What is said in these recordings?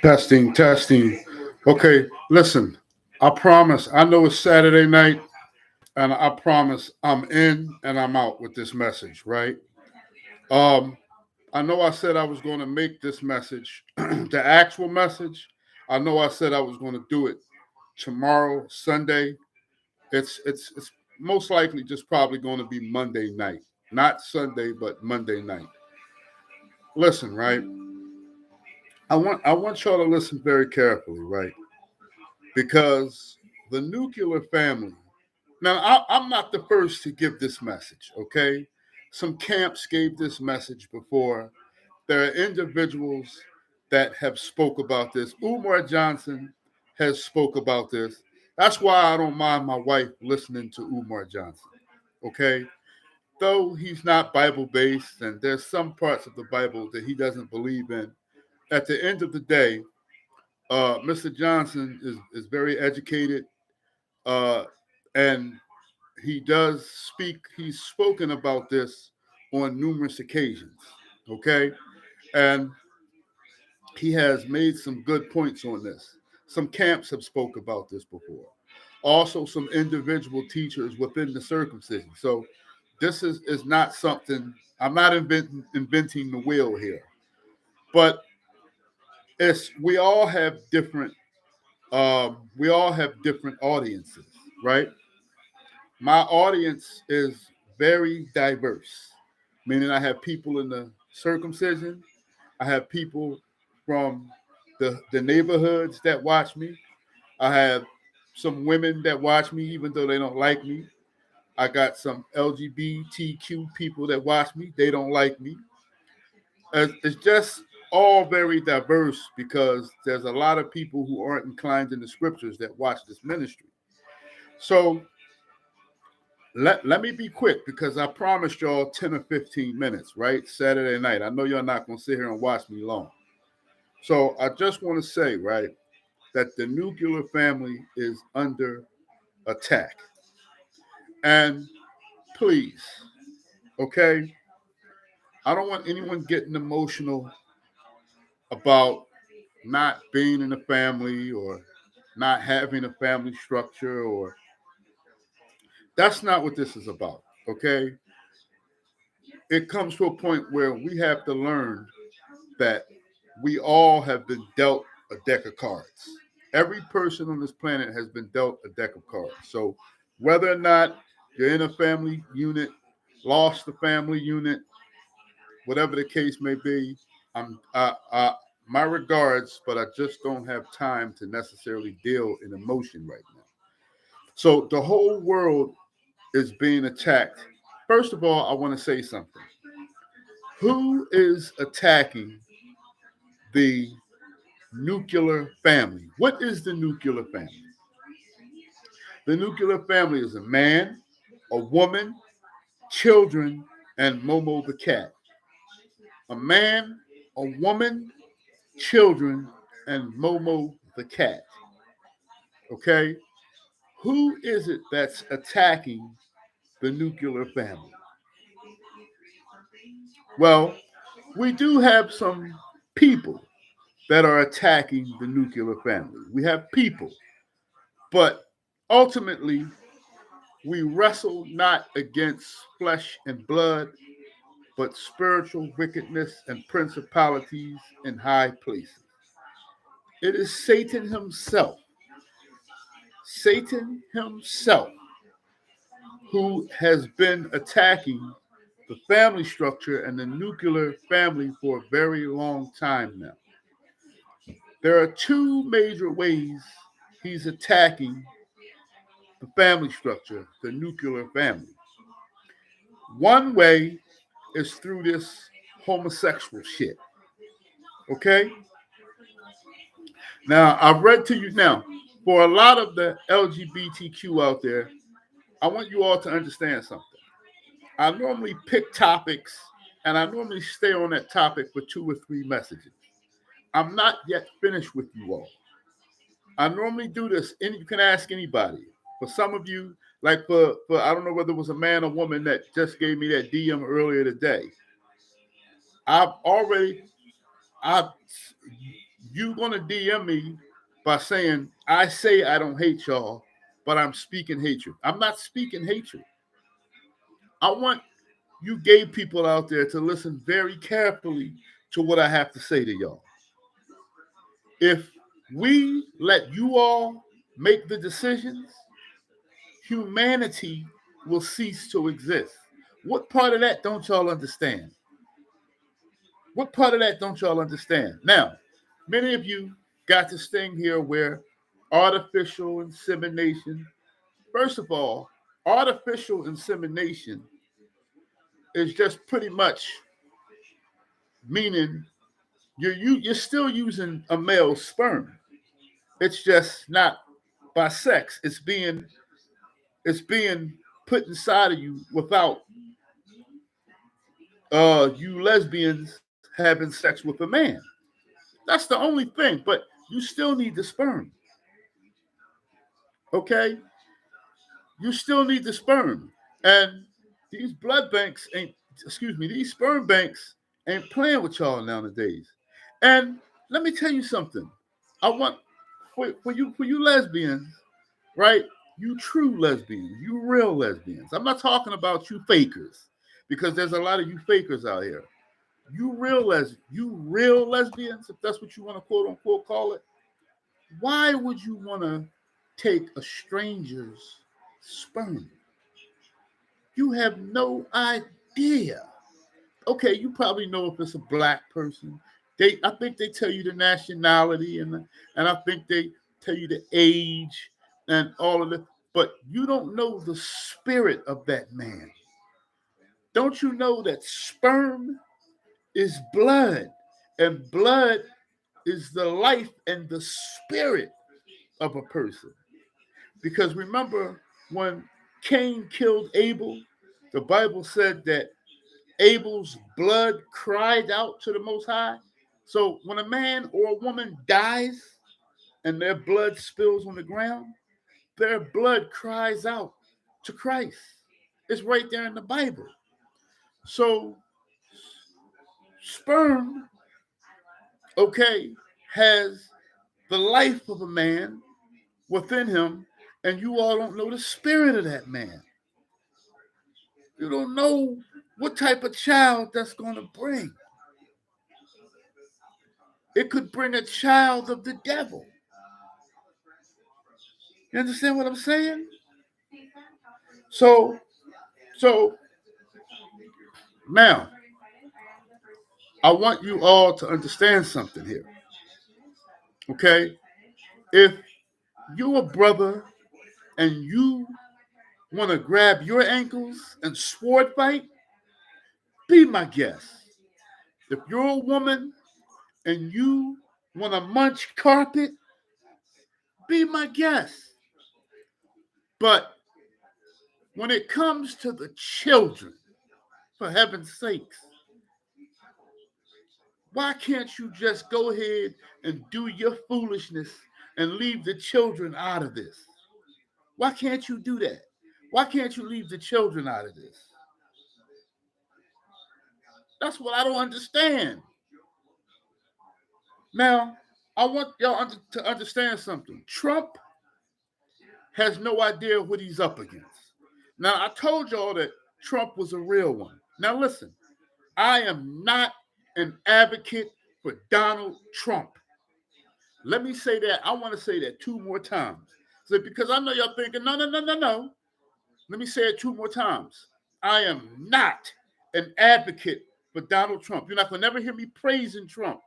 Testing, testing. Okay, listen. I promise. I know it's Saturday night, and I promise I'm in and I'm out with this message, right? Um, I know I said I was going to make this message the actual message. I know I said I was going to do it tomorrow, Sunday. It's most likely just probably going to be Monday night, not Sunday, but Monday night. Listen, right? I want y'all to listen very carefully, right? Because the nuclear family. Now, I'm not the first to give this message, okay? Some camps gave this message before. There are individuals that have spoke about this. Umar Johnson has spoke about this. That's why I don't mind my wife listening to Umar Johnson, okay? Though he's not Bible based and there's some parts of the Bible that he doesn't believe in, at the end of the day, Mr. Johnson is very educated, uh, and he does speak. He's spoken about this on numerous occasions. Okay, and he has made some good points on this. Some camps have spoke about this before. Also, some individual teachers within the circumcision. So, this is not something. I'm not inventing the wheel here, but it's we all have different audiences, right? My audience is very diverse, meaning I have people in the circumcision, I have people from the neighborhoods that watch me, I have some women that watch me even though they don't like me. I got some LGBTQ people that watch me, they don't like me. It's just all very diverse because there's a lot of people who aren't inclined in the scriptures that watch this ministry. So let me be quick because I promised y'all 10 or 15 minutes, right? Saturday night. I know y'all not going to sit here and watch me long. So I just want to say, right, that the nuclear family is under attack. And please, okay, I don't want anyone getting emotional about not being in a family or not having a family structure or that's not what this is about, okay? It comes to a point where we have to learn that we all have been dealt a deck of cards. Every person on this planet has been dealt a deck of cards. So whether or not you're in a family unit, lost a family unit, whatever the case may be, I'm my regards, but I just don't have time to necessarily deal in emotion right now. So the whole world is being attacked. First of all, I want to say something. Who is attacking the nuclear family? What is the nuclear family? The nuclear family is a man, a woman, children, and Momo the cat. A man, a woman, children, and Momo the cat. Okay? Who is it that's attacking the nuclear family? Well, we do have some people that are attacking the nuclear family. We have people, but ultimately, we wrestle not against flesh and blood, but spiritual wickedness and principalities in high places. It is Satan himself, who has been attacking the family structure and the nuclear family for a very long time now. There are two major ways he's attacking the family structure, the nuclear family. One way is through this homosexual shit. Okay? Now, I've read to you now, for a lot of the LGBTQ out there, I want you all to understand something. I normally pick topics and I normally stay on that topic for two or three messages. I'm not yet finished with you all. I normally do this, and you can ask anybody. For some of you, like for I don't know whether it was a man or woman that just gave me that DM earlier today. I've already I've you're going to DM me by saying, I say I don't hate y'all, but I'm speaking hatred. I'm not speaking hatred. I want you gay people out there to listen very carefully to what I have to say to y'all. If we let you all make the decisions, humanity will cease to exist. What part of that don't y'all understand? What part of that don't y'all understand? Now, many of you got this thing here where artificial insemination, first of all, artificial insemination is just pretty much meaning you're still using a male sperm. It's just not by sex. It's being put inside of you without you lesbians having sex with a man. That's the only thing. But you still need the sperm. Okay? You still need the sperm. And these blood banks ain't, excuse me, these sperm banks ain't playing with y'all nowadays. And let me tell you something. I want for you lesbians, right? You true lesbians, you real lesbians. I'm not talking about you fakers, because there's a lot of you fakers out here. You real lesbians, if that's what you want to quote unquote call it. Why would you want to take a stranger's sperm? You have no idea. Okay, you probably know if it's a black person. I think they tell you the nationality, and I think they tell you the age and all of it, but you don't know the spirit of that man. Don't you know that sperm is blood, and blood is the life and the spirit of a person? Because remember, when Cain killed Abel, the Bible said that Abel's blood cried out to the Most High. So when a man or a woman dies and their blood spills on the ground, their blood cries out to Christ. It's right there in the Bible. So sperm, okay, has the life of a man within him, and you all don't know the spirit of that man. You don't know what type of child that's going to bring. It could bring a child of the devil. You understand what I'm saying? So, so now I want you all to understand something here. Okay? If you're a brother and you want to grab your ankles and sword fight, be my guest. If you're a woman and you want to munch carpet, be my guest. But when it comes to the children, for heaven's sakes, why can't you just go ahead and do your foolishness and leave the children out of this? Why can't you do that? Why can't you leave the children out of this? That's what I don't understand. Now, I want y'all to understand something. Trump has no idea what he's up against. Now, I told y'all that Trump was a real one. Now, listen, I am not an advocate for Donald Trump. Let me say that. I want to say that two more times. So, because I know y'all thinking, no, no, no, no, no. Let me say it two more times. I am not an advocate for Donald Trump. You're not going to never hear me praising Trump.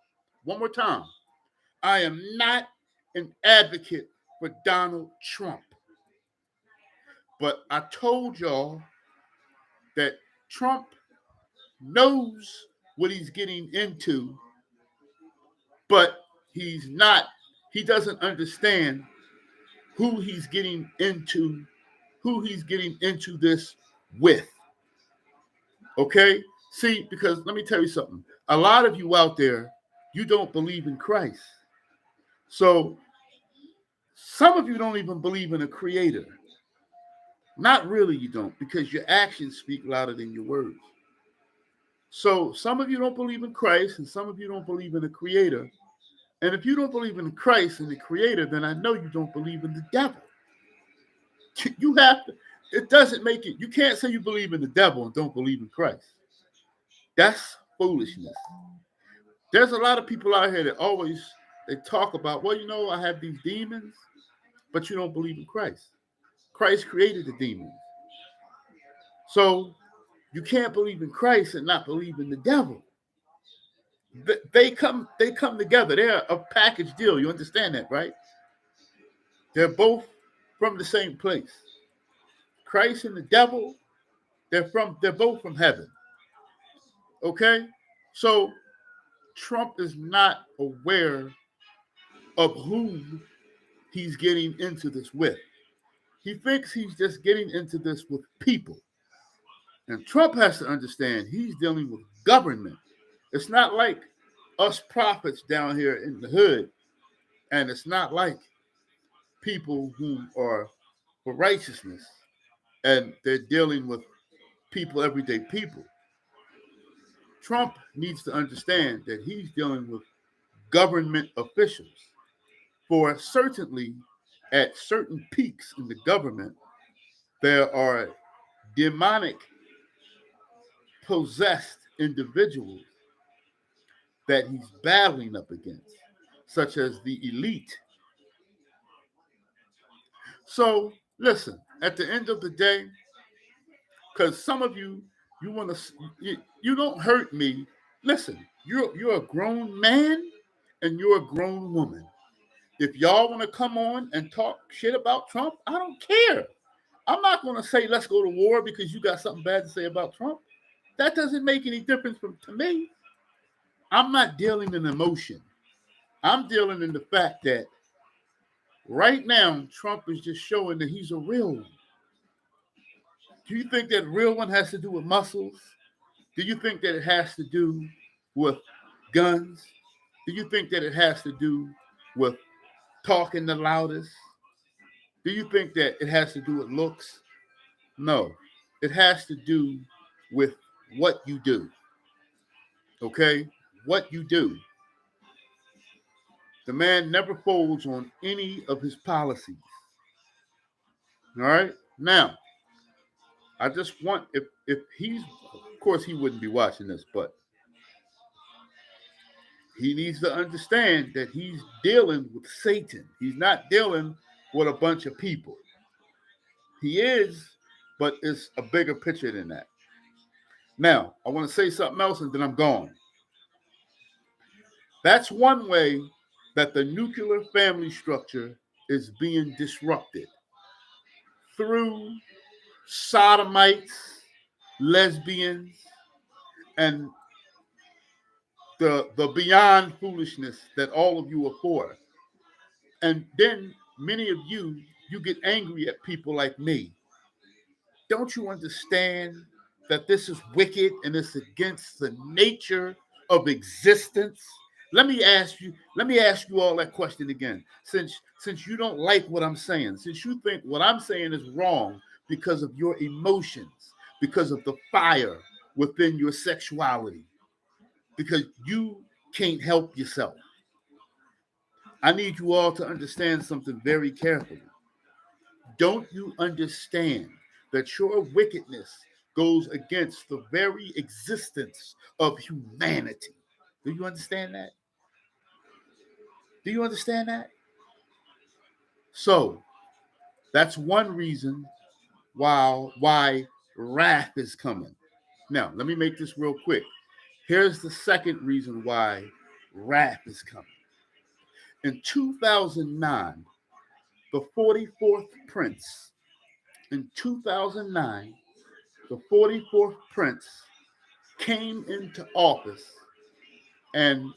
One more time. I am not an advocate for Donald Trump. But I told y'all that Trump knows what he's getting into, but he doesn't understand who he's getting into this with. Okay? See, because let me tell you something. A lot of you out there, you don't believe in Christ. So some of you don't even believe in a creator. Not really, you don't, because your actions speak louder than your words. So some of you don't believe in Christ, and some of you don't believe in a creator. And if you don't believe in Christ and the Creator, then I know you don't believe in the devil. You have to, it doesn't make it, you can't say you believe in the devil and don't believe in Christ. That's foolishness. There's a lot of people out here that always, they talk about, well, I have these demons, but you don't believe in Christ. Christ created the demons. So you can't believe in Christ and not believe in the devil. They come together. They're a package deal. You understand that, right? They're both from the same place. Christ and the devil, they're both from heaven. Okay? So Trump is not aware of whom he's getting into this with. He thinks he's just getting into this with people. And Trump has to understand he's dealing with government. It's not like us prophets down here in the hood, and it's not like people who are for righteousness and they're dealing with people, everyday people. Trump needs to understand that he's dealing with government officials. For certainly at certain peaks in the government, there are demonic possessed individuals that he's battling up against, such as the elite. So listen, at the end of the day, because some of you want to, you don't hurt me. Listen, you're a grown man and you're a grown woman. If y'all want to come on and talk shit about Trump, I don't care. I'm not going to say let's go to war because you got something bad to say about Trump. That doesn't make any difference to me. I'm not dealing in emotion. I'm dealing in the fact that right now Trump is just showing that he's a real one. Do you think that real one has to do with muscles? Do you think that it has to do with guns? Do you think that it has to do with talking the loudest? Do you think that it has to do with looks? No. It has to do with what you do. Okay? What you do. The man never folds on any of his policies. All right? Now, I just want, if he's, of course he wouldn't be watching this, but he needs to understand that he's dealing with Satan. He's not dealing with a bunch of people. He is, but it's a bigger picture than that. Now, I want to say something else and then I'm gone. That's one way that the nuclear family structure is being disrupted through sodomites, lesbians, and the beyond foolishness that all of you are for. And then many of you get angry at people like me. Don't you understand that this is wicked and it's against the nature of existence? Let me ask you all that question again. Since you don't like what I'm saying, since you think what I'm saying is wrong because of your emotions, because of the fire within your sexuality, because you can't help yourself. I need you all to understand something very carefully. Don't you understand that your wickedness goes against the very existence of humanity? Do you understand that? Do you understand that? So that's one reason why wrath is coming. Now, let me make this real quick. Here's the second reason why wrath is coming. In 2009, the 44th Prince, in 2009, the 44th Prince came into office and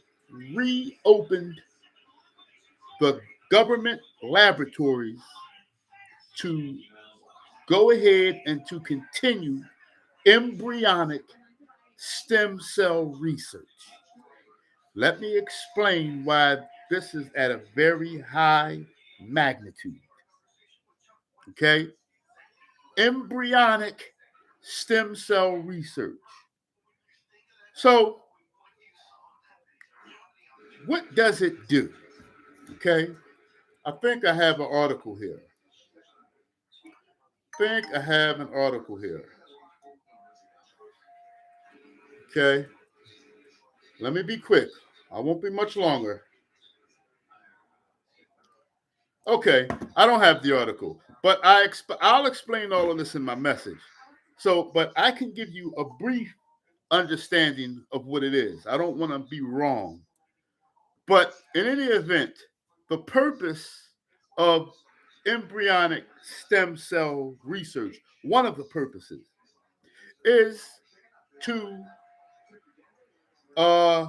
reopened the government laboratories to go ahead and to continue embryonic stem cell research. Let me explain why this is at a very high magnitude. Okay? Embryonic stem cell research. So, what does it do? Okay, I think I have an article here. Okay, let me be quick. I won't be much longer. Okay, I don't have the article, but I'll explain all of this in my message. So, but I can give you a brief understanding of what it is. I don't want to be wrong. But in any event, the purpose of embryonic stem cell research, one of the purposes, is to uh,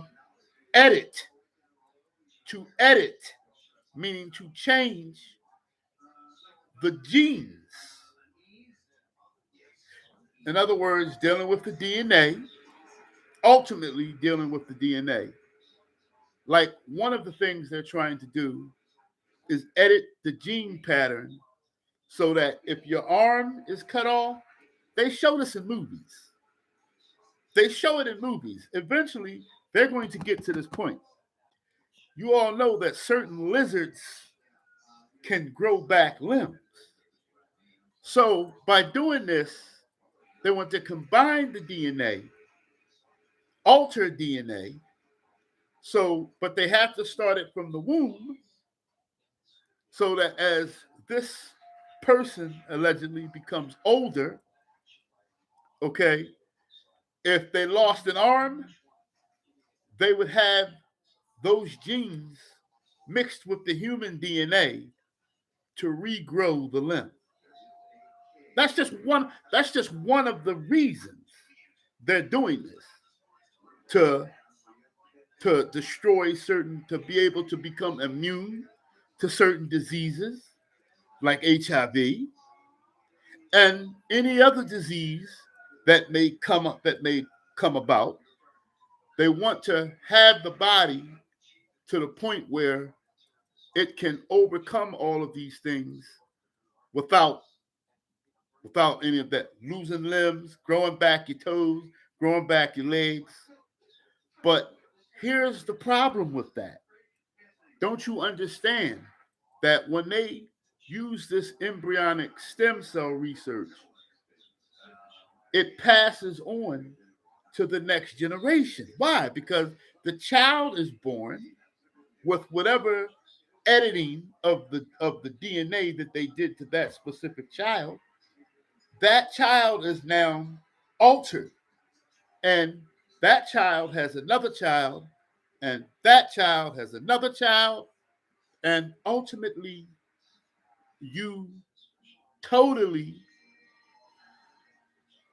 edit, to edit, meaning to change the genes. In other words, dealing with the DNA, ultimately dealing with the DNA. Like one of the things they're trying to do is edit the gene pattern so that if your arm is cut off, they show this in movies. They show it in movies. Eventually, they're going to get to this point. You all know that certain lizards can grow back limbs. So by doing this, they want to combine the DNA, alter DNA. So, but they have to start it from the womb so that as this person allegedly becomes older, okay, if they lost an arm, they would have those genes mixed with the human DNA to regrow the limb. That's just one of the reasons they're doing this to destroy certain, to be able to become immune to certain diseases like HIV and any other disease that may come about. They want to have the body to the point where it can overcome all of these things without any of that, losing limbs, growing back your toes, growing back your legs. But here's the problem with that. Don't you understand that when they use this embryonic stem cell research, it passes on to the next generation? Why? Because the child is born with whatever editing of the DNA that they did to that specific child. That child is now altered, and that child has another child, and that child has another child, and ultimately you totally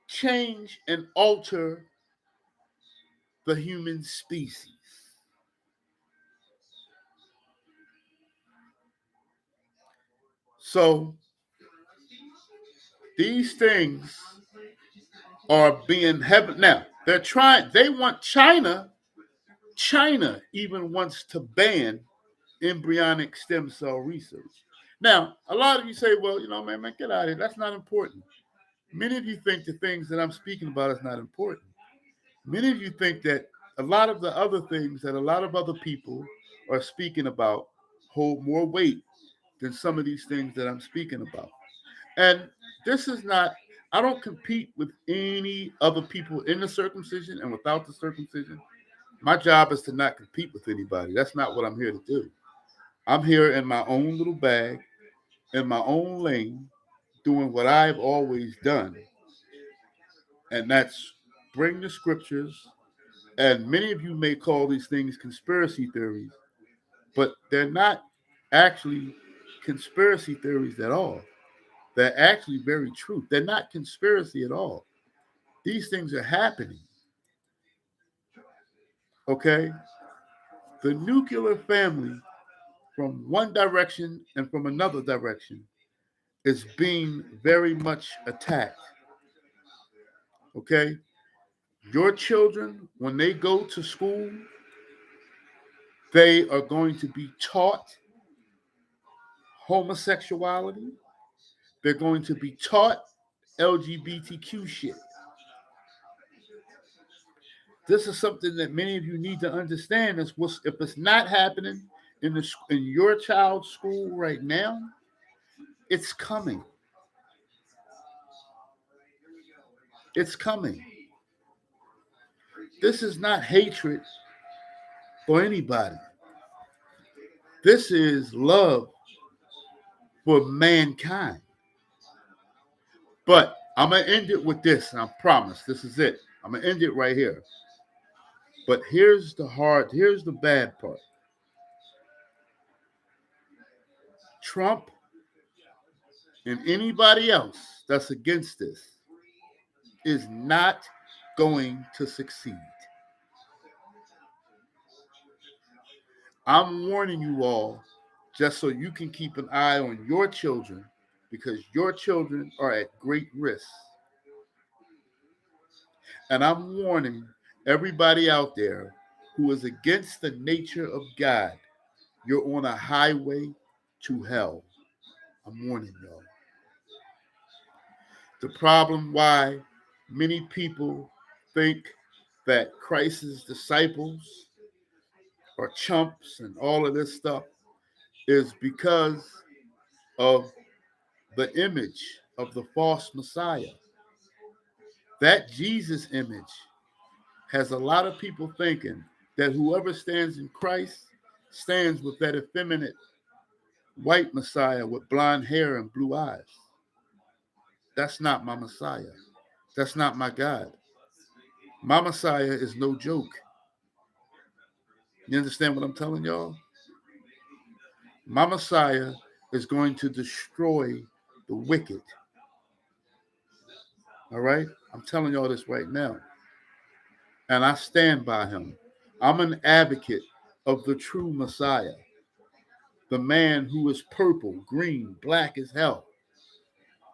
change and alter the human species. So these things are being heavy now. They want China even wants to ban embryonic stem cell research. Now, a lot of you say, well, man, get out of here. That's not important. Many of you think the things that I'm speaking about is not important. Many of you think that a lot of the other things that a lot of other people are speaking about hold more weight than some of these things that I'm speaking about. And this is not, I don't compete with any other people in the circumcision and without the circumcision. My job is to not compete with anybody. That's not what I'm here to do. I'm here in my own little bag, in my own lane, doing what I've always done. And that's bring the scriptures. And many of you may call these things conspiracy theories, but they're not actually conspiracy theories at all. They're actually very true. They're not conspiracy at all. These things are happening. Okay? The nuclear family from one direction and from another direction is being very much attacked. Okay? Your children, when they go to school, they are going to be taught homosexuality. They're going to be taught LGBTQ shit. This is something that many of you need to understand. If it's not happening in your child's school right now, it's coming. It's coming. This is not hatred for anybody. This is love for mankind. But I'm gonna end it with this, and I promise this is it. I'm gonna end it right here. But here's the bad part. Trump and anybody else that's against this is not going to succeed. I'm warning you all just so you can keep an eye on your children because your children are at great risk. And I'm warning everybody out there who is against the nature of God, you're on a highway to hell. I'm warning y'all. The problem why many people think that Christ's disciples are chumps and all of this stuff is because of the image of the false Messiah. That Jesus image has a lot of people thinking that whoever stands in Christ stands with that effeminate white Messiah with blonde hair and blue eyes. That's not my Messiah. That's not my God. My Messiah is no joke. You understand what I'm telling y'all? My Messiah is going to destroy the wicked. All right? I'm telling y'all this right now. And I stand by him. I'm an advocate of the true Messiah, the man who is purple, green, black as hell,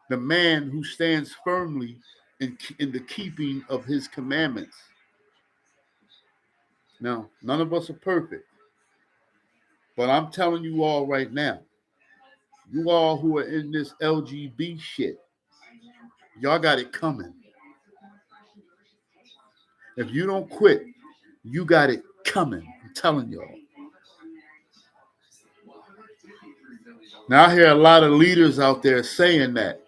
the man who stands firmly in the keeping of his commandments. Now, none of us are perfect, but I'm telling you all right now, you all who are in this LGB shit, y'all got it coming. If you don't quit, you got it coming. I'm telling y'all. Now, I hear a lot of leaders out there saying that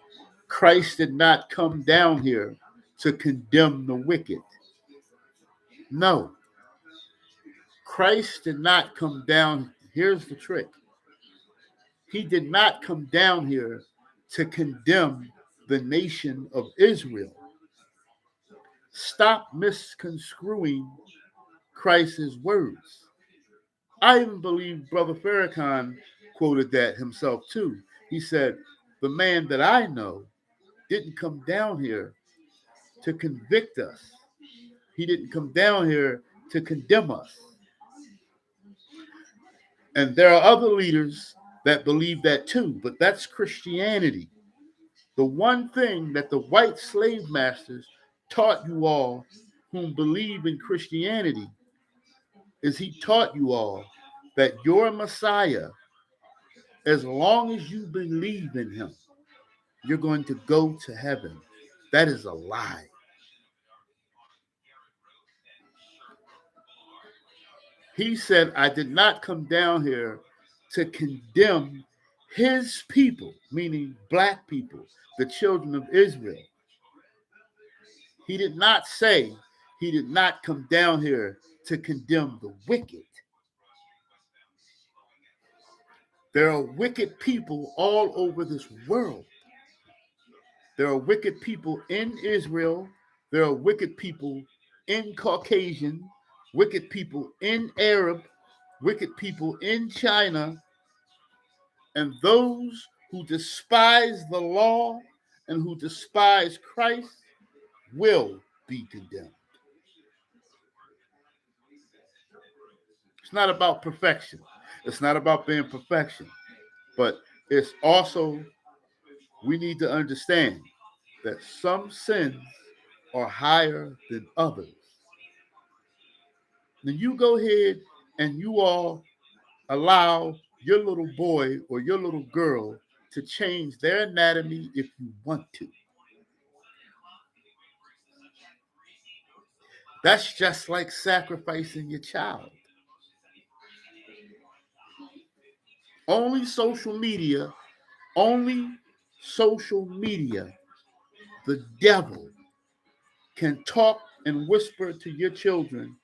Christ did not come down here to condemn the wicked. No. Christ did not come down. Here's the trick. He did not come down here to condemn the nation of Israel. Stop misconstruing Christ's words. I even believe Brother Farrakhan quoted that himself too. He said, the man that I know didn't come down here to convict us. He didn't come down here to condemn us. And there are other leaders that believe that too, but that's Christianity. The one thing that the white slave masters taught you all who believe in Christianity is he taught you all that your Messiah, as long as you believe in him, you're going to go to heaven. That is a lie. He said, I did not come down here to condemn his people, meaning black people, the children of Israel. He did not say he did not come down here to condemn the wicked. There are wicked people all over this world. There are wicked people in Israel. There are wicked people in Caucasian, wicked people in Arab, wicked people in China, and those who despise the law and who despise Christ will be condemned. It's not about perfection. It's not about being perfection. But it's also, we need to understand that some sins are higher than others. Now you go ahead and you all allow your little boy or your little girl to change their anatomy if you want to. That's just like sacrificing your child. Only social media, only social media, the devil can talk and whisper to your children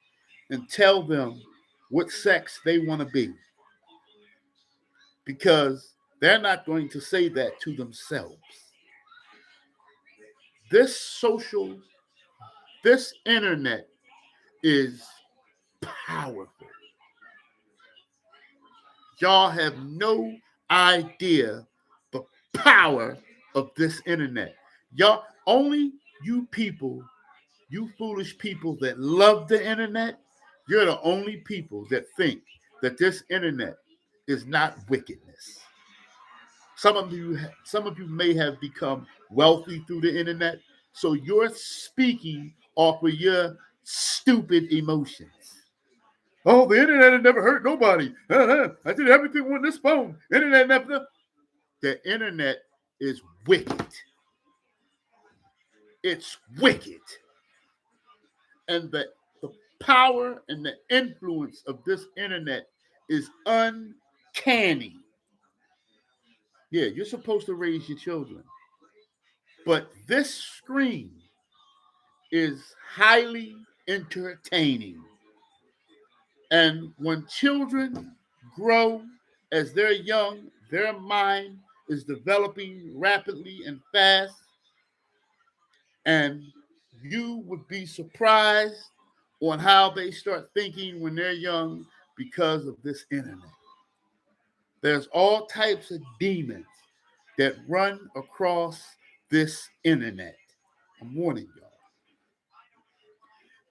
and tell them what sex they want to be, because they're not going to say that to themselves. This social, this internet is powerful. Y'all have no idea the power of this internet. Y'all, only you people, you foolish people that love the internet, you're the only people that think that this internet is not wickedness. Some of you may have become wealthy through the internet, so you're speaking off of your stupid emotions. Oh, the internet has never hurt nobody. I did everything on this phone. Internet never. The internet is wicked. It's wicked. And the power and the influence of this internet is uncanny. Yeah, you're supposed to raise your children. But this screen is highly entertaining. And when children grow as they're young, their mind is developing rapidly and fast. And you would be surprised on how they start thinking when they're young because of this internet. There's all types of demons that run across this internet. I'm warning y'all.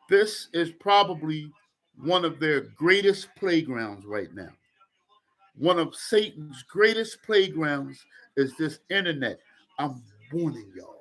This is probably one of their greatest playgrounds right now. One of Satan's greatest playgrounds is this internet. I'm warning y'all.